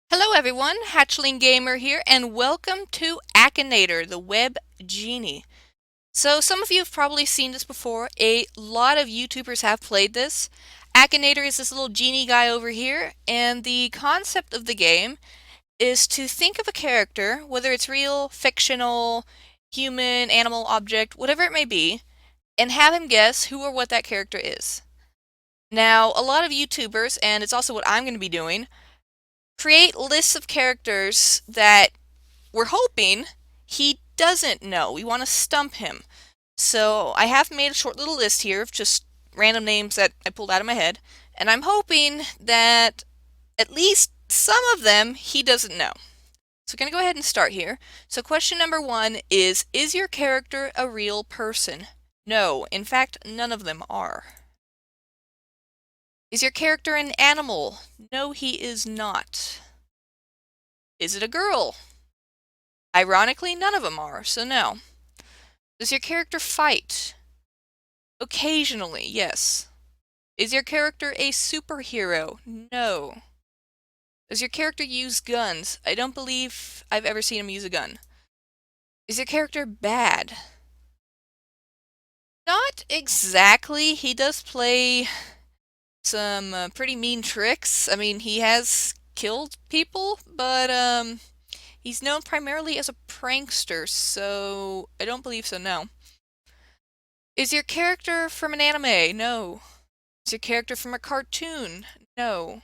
Hello everyone, Hatchling Gamer here, and welcome to Akinator, the web genie. So some of you have probably seen this before. A lot of YouTubers have played this. Akinator is this little genie guy over here, and the concept of the game is to think of a character, whether it's real, fictional, human, animal, object, whatever it may be, and have him guess who or what that character is. Now, a lot of YouTubers, and it's also what I'm going to be doing, create lists of characters that we're hoping he doesn't know. We want to stump him. So I have made a short little list here of just random names that I pulled out of my head, and I'm hoping that at least some of them he doesn't know. So we're going to go ahead and start here. So question number 1 is your character a real person? No, in fact, none of them are. Is your character an animal? No, he is not. Is it a girl? Ironically, none of them are, so no. Does your character fight? Occasionally, yes. Is your character a superhero? No. Does your character use guns? I don't believe I've ever seen him use a gun. Is your character bad? Not exactly. He does play some pretty mean tricks. I mean, he has killed people, but he's known primarily as a prankster, so I don't believe so, no. Is your character from an anime? No. Is your character from a cartoon? No.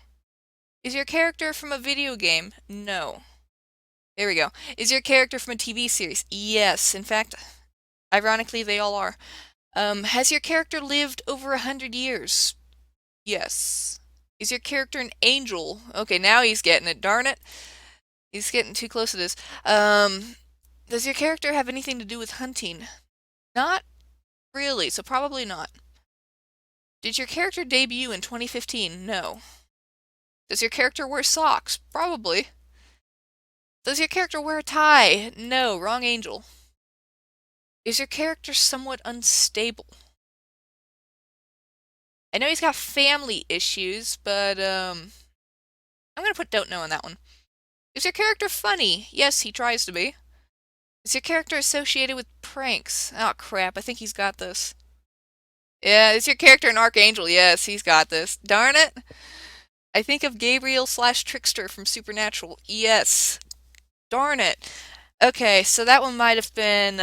Is your character from a video game? No. There we go. Is your character from a TV series? Yes. In fact, ironically, they all are. Has your character lived over 100 years? Yes. Is your character an angel? Okay, now he's getting it. Darn it. He's getting too close to this. Does your character have anything to do with hunting? Not really, so probably not. Did your character debut in 2015? No. Does your character wear socks? Probably. Does your character wear a tie? No, wrong angel. Is your character somewhat unstable? I know he's got family issues, but I'm gonna put don't know on that one. Is your character funny? Yes, he tries to be. Is your character associated with pranks? Oh crap, I think he's got this. Yeah, is your character an archangel? Yes, he's got this. Darn it. I think of Gabriel slash Trickster from Supernatural. Yes. Darn it. Okay, so that one might have been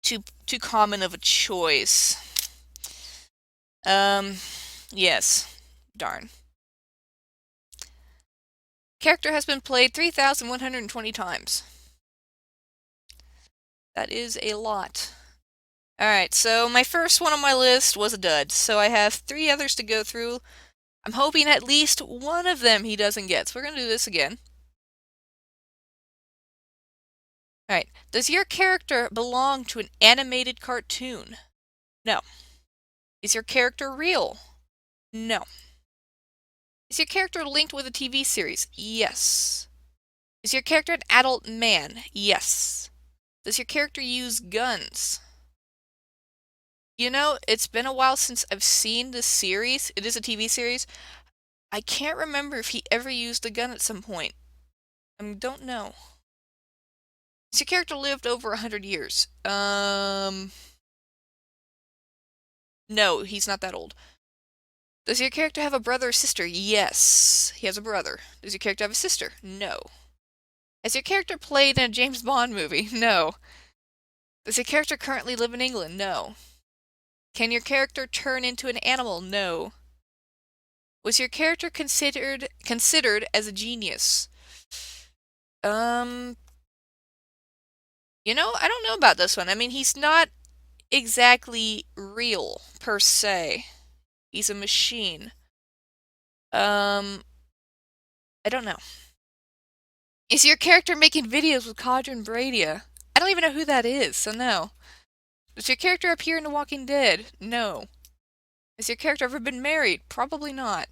too common of a choice. Yes. Darn. Character has been played 3,120 times. That is a lot. Alright, so my first one on my list was a dud, so I have 3 others to go through. I'm hoping at least one of them he doesn't get, so we're gonna do this again. Alright, does your character belong to an animated cartoon? No. Is your character real? No. Is your character linked with a TV series? Yes. Is your character an adult man? Yes. Does your character use guns? You know, it's been a while since I've seen this series. It is a TV series. I can't remember if he ever used a gun at some point. I don't know. Has your character lived over 100 years? No, he's not that old. Does your character have a brother or sister? Yes, he has a brother. Does your character have a sister? No. Has your character played in a James Bond movie? No. Does your character currently live in England? No. Can your character turn into an animal? No. Was your character considered as a genius? Um, I don't know about this one. I mean, he's not exactly real per se. He's a machine. I don't know. Is your character making videos with Cadron Bradia? I don't even know who that is, so no. Does your character appear in The Walking Dead? No. Has your character ever been married? Probably not.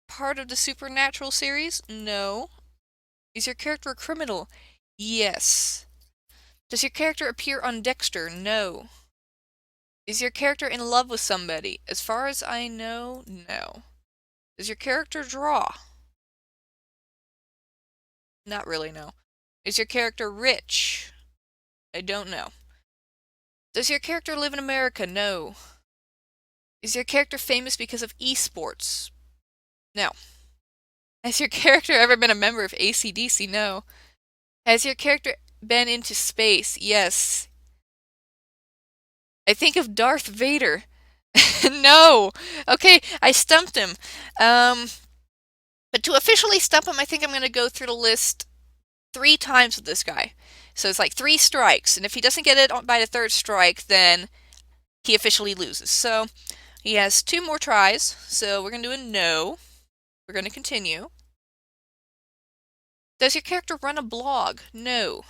Part of the Supernatural series? No. Is your character a criminal? Yes. Does your character appear on Dexter? No. Is your character in love with somebody? As far as I know, no. Does your character draw? Not really, no. Is your character rich? I don't know. Does your character live in America? No. Is your character famous because of esports? No. Has your character ever been a member of AC/DC? No. Has your character been into space? Yes. I think of Darth Vader. No. Okay, I stumped him. Um, but to officially stump him, I think I'm going to go through the list 3 times with this guy. So it's like 3 strikes, and if he doesn't get it by the 3rd strike, then he officially loses. So he has 2 more tries, so we're going to do a no. We're going to continue. Does your character run a blog? No.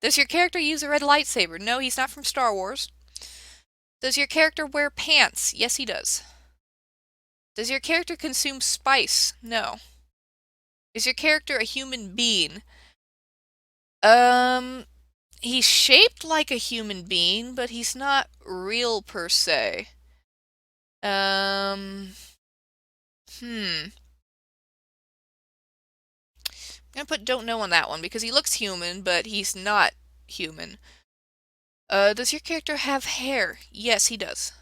Does your character use a red lightsaber? No, he's not from Star Wars. Does your character wear pants? Yes, he does. Does your character consume spice? No. Is your character a human being? He's shaped like a human being, but he's not real per se. I'm gonna put don't know on that one because he looks human, but he's not human. Does your character have hair? Yes, he does.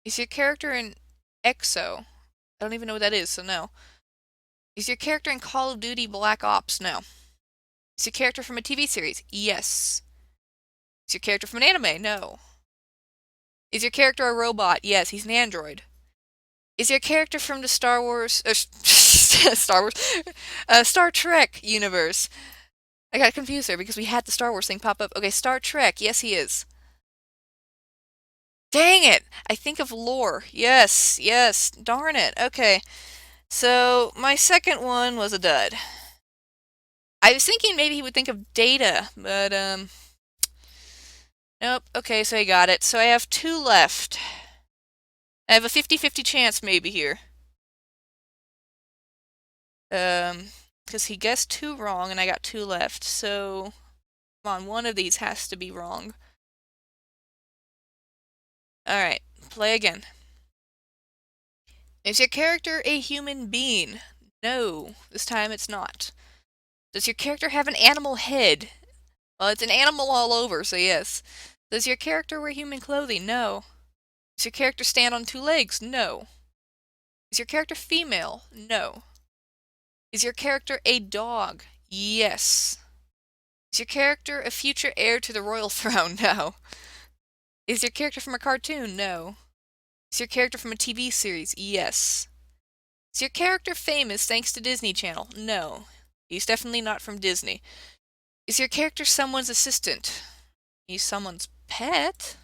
Is your character an EXO? I don't even know what that is, so no. Is your character in Call of Duty Black Ops? No. Is your character from a TV series? Yes. Is your character from an anime? No. Is your character a robot? Yes, he's an android. Is your character from the Star Wars, Star Trek universe? I got confused there because we had the Star Wars thing pop up. Okay, Star Trek. Yes, he is. Dang it! I think of lore. Yes, yes. Darn it. Okay. So, my second one was a dud. I was thinking maybe he would think of Data, but, nope. Okay, so I got it. So I have 2 left. I have a 50-50 chance maybe here. Because he guessed 2 wrong and I got 2 left, so come on, one of these has to be wrong. Alright, play again. Is your character a human being? No, this time it's not. Does your character have an animal head? Well, it's an animal all over, so yes. Does your character wear human clothing? No. Does your character stand on 2 legs? No. Is your character female? No. Is your character a dog? Yes. Is your character a future heir to the royal throne? No. Is your character from a cartoon? No. Is your character from a TV series? Yes. Is your character famous thanks to Disney Channel? No. He's definitely not from Disney. Is your character someone's assistant? He's someone's pet?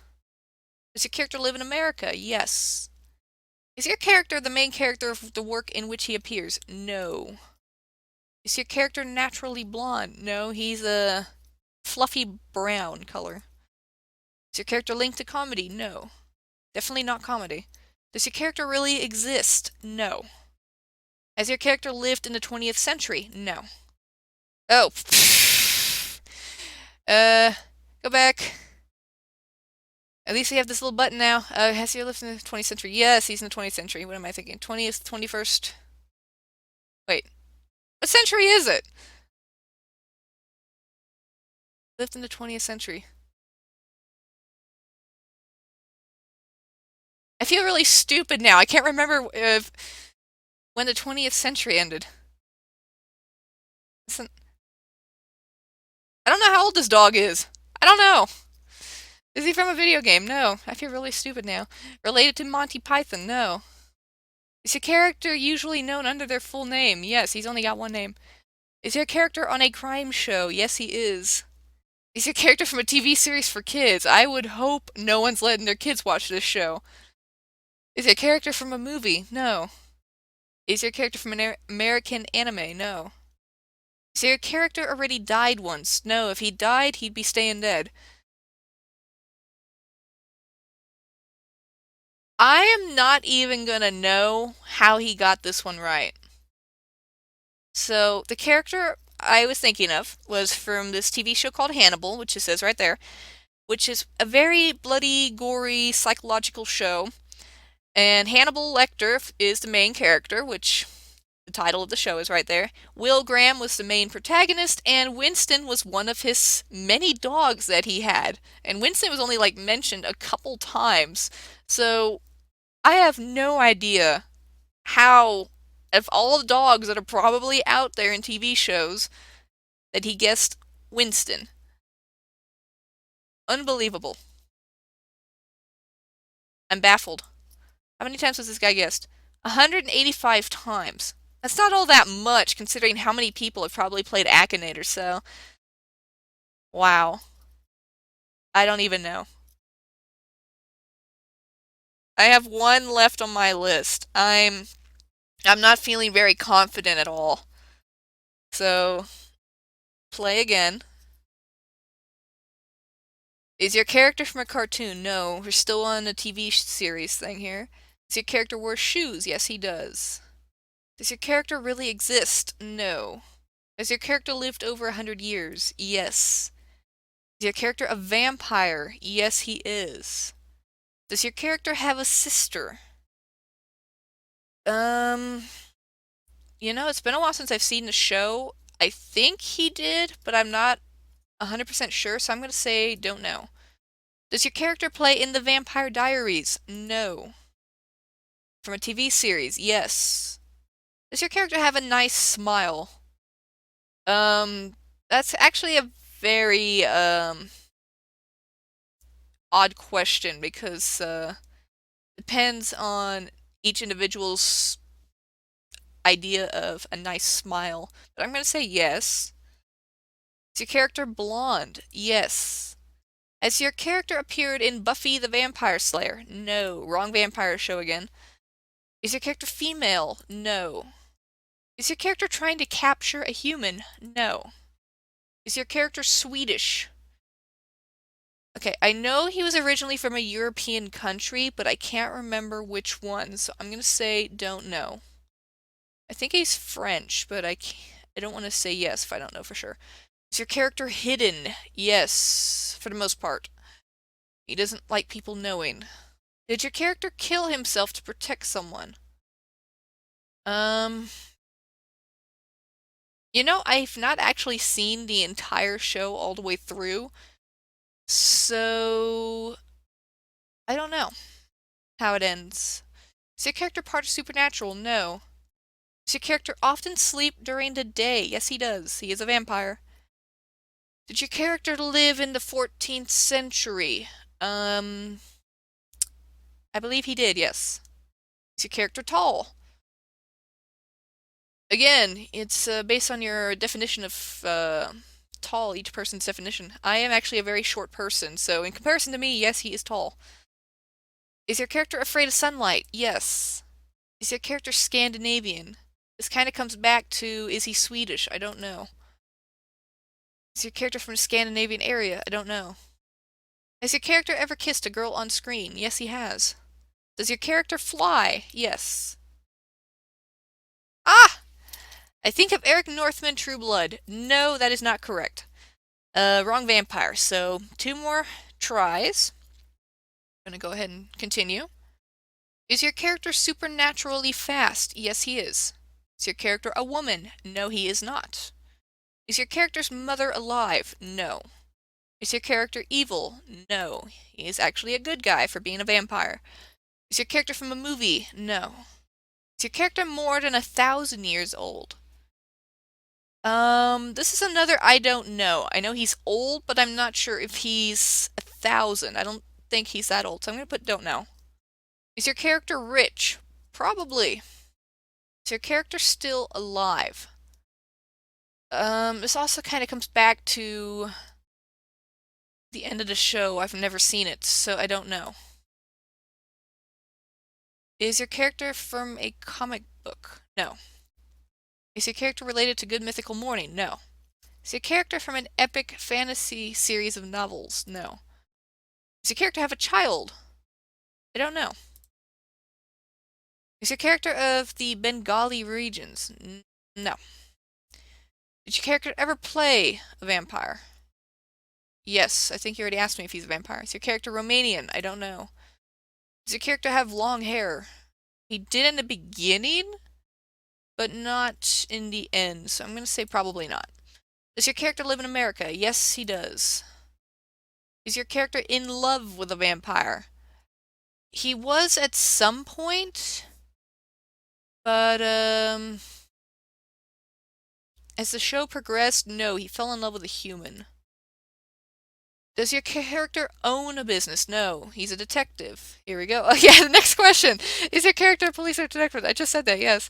Does your character live in America? Yes. Is your character the main character of the work in which he appears? No. Is your character naturally blonde? No, he's a fluffy brown color. Is your character linked to comedy? No. Definitely not comedy. Does your character really exist? No. Has your character lived in the 20th century? No. Oh. Go back. At least we have this little button now. Has he lived in the 20th century? Yes, he's in the 20th century. What am I thinking? 20th, 21st? Wait. What century is it? Lived in the 20th century. I feel really stupid now. I can't remember when the 20th century ended. I don't know how old this dog is. I don't know. Is he from a video game? No. I feel really stupid now. Related to Monty Python? No. Is your character usually known under their full name? Yes, he's only got one name. Is your character on a crime show? Yes, he is. Is your character from a TV series for kids? I would hope no one's letting their kids watch this show. Is your character from a movie? No. Is your character from an American anime? No. Is your character already died once? No, if he died, he'd be staying dead. I am not even gonna know how he got this one right. So, the character I was thinking of was from this TV show called Hannibal, which it says right there, which is a very bloody, gory, psychological show. And Hannibal Lecter is the main character, which The title of the show is right there. Will Graham was the main protagonist, and Winston was one of his many dogs that he had. And Winston was only like mentioned a couple times. So I have no idea how, of all the dogs that are probably out there in TV shows, that he guessed Winston. Unbelievable. I'm baffled. How many times has this guy guessed? 185 times. That's not all that much considering how many people have probably played Akinator, so. Wow. I don't even know. I have one left on my list. I'm not feeling very confident at all. So, play again. Is your character from a cartoon? No, we're still on a TV series thing here. Does your character wear shoes? Yes, he does. Does your character really exist? No. Has your character lived over 100 years? Yes. Is your character a vampire? Yes, he is. Does your character have a sister? Um, it's been a while since I've seen the show. I think he did, but I'm not 100% sure, so I'm going to say don't know. Does your character play in the Vampire Diaries? No. From a TV series? Yes. Does your character have a nice smile? That's actually a very, odd question because, depends on each individual's idea of a nice smile. But I'm going to say yes. Is your character blonde? Yes. Has your character appeared in Buffy the Vampire Slayer? No. Wrong vampire show again. Is your character female? No. Is your character trying to capture a human? No. Is your character Swedish? Okay, I know he was originally from a European country, but I can't remember which one, so I'm gonna say don't know. I think he's French, but I don't want to say yes if I don't know for sure. Is your character hidden? Yes, for the most part. He doesn't like people knowing. Did your character kill himself to protect someone? Um, I've not actually seen the entire show all the way through, so I don't know how it ends. Is your character part of Supernatural? No. Does your character often sleep during the day? Yes, he does. He is a vampire. Did your character live in the 14th century? I believe he did, yes. Is your character tall? Again, it's based on your definition of tall, each person's definition. I am actually a very short person, so in comparison to me, yes, he is tall. Is your character afraid of sunlight? Yes. Is your character Scandinavian? This kind of comes back to, is he Swedish? I don't know. Is your character from a Scandinavian area? I don't know. Has your character ever kissed a girl on screen? Yes, he has. Does your character fly? Yes. Ah! I think of Eric Northman True Blood. No, that is not correct. Wrong vampire. So, 2 more tries. I'm gonna go ahead and continue. Is your character supernaturally fast? Yes, he is. Is your character a woman? No, he is not. Is your character's mother alive? No. Is your character evil? No. He is actually a good guy for being a vampire. Is your character from a movie? No. Is your character more than 1,000 years old? This is another I don't know. I know he's old, but I'm not sure if he's 1,000. I don't think he's that old, so I'm gonna put don't know. Is your character rich? Probably. Is your character still alive? This also kind of comes back to the end of the show. I've never seen it, so I don't know. Is your character from a comic book? No. Is your character related to Good Mythical Morning? No. Is your character from an epic fantasy series of novels? No. Does your character have a child? I don't know. Is your character of the Bengali regions? No. Did your character ever play a vampire? Yes, I think you already asked me if he's a vampire. Is your character Romanian? I don't know. Does your character have long hair? He did in the beginning? but not in the end, so I'm going to say probably not. Does your character live in America? Yes, he does. Is your character in love with a vampire? He was at some point, but as the show progressed, no, he fell in love with a human. Does your character own a business? No, he's a detective. Here we go. Oh yeah, the next question. Is your character a police or detective? I just said that, yes.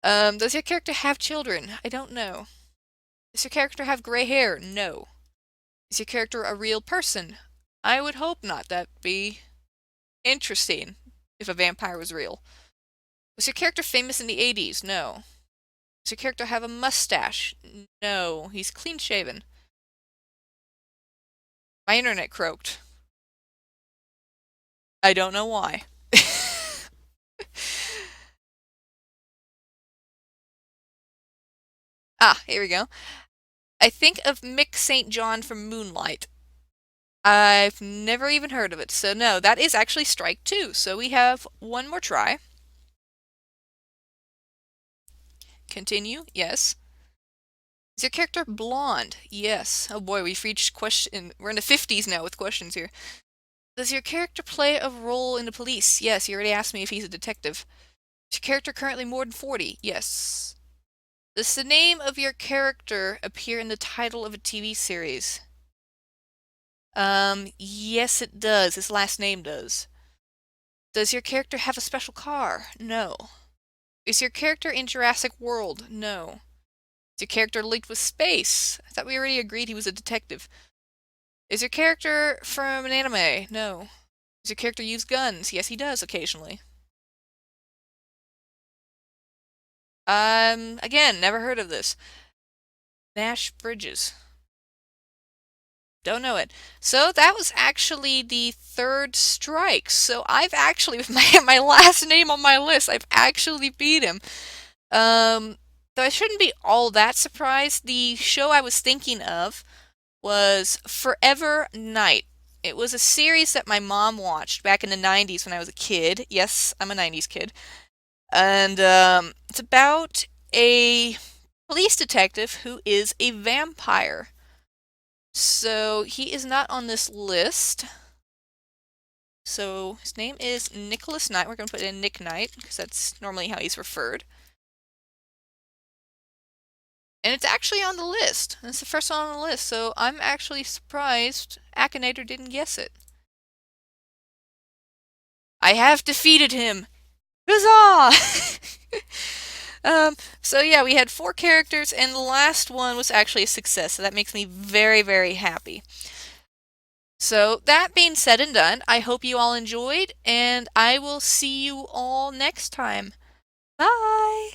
Does your character have children? I don't know. Does your character have gray hair? No. Is your character a real person? I would hope not. That'd be interesting if a vampire was real. Was your character famous in the 80s? No. Does your character have a mustache? No. He's clean shaven. My internet croaked. I don't know why. Ah, here we go. I think of Mick St. John from Moonlight. I've never even heard of it, so no, that is actually strike two. So we have one more try. Continue, yes. Is your character blonde? Yes. Oh boy, we've reached question. We're in the 50s now with questions here. Does your character play a role in the police? Yes, you already asked me if he's a detective. Is your character currently more than 40? Yes. Does the name of your character appear in the title of a TV series? Yes it does. His last name does. Does your character have a special car? No. Is your character in Jurassic World? No. Is your character linked with space? I thought we already agreed he was a detective. Is your character from an anime? No. Does your character use guns? Yes, he does occasionally. Again, never heard of this. Nash Bridges. Don't know it. So that was actually the third strike. So I've actually, with my last name on my list, I've actually beat him. Though I shouldn't be all that surprised. The show I was thinking of was Forever Night. It was a series that my mom watched back in the 90s when I was a kid. Yes, I'm a 90s kid. And it's about a police detective who is a vampire. So he is not on this list. So his name is Nicholas Knight. We're going to put in Nick Knight because that's normally how he's referred. And it's actually on the list. It's the first one on the list, so I'm actually surprised Akinator didn't guess it. I have defeated him! Huzzah! So yeah, we had 4 characters, and the last one was actually a success, so that makes me very, very happy. So, that being said and done, I hope you all enjoyed, and I will see you all next time. Bye!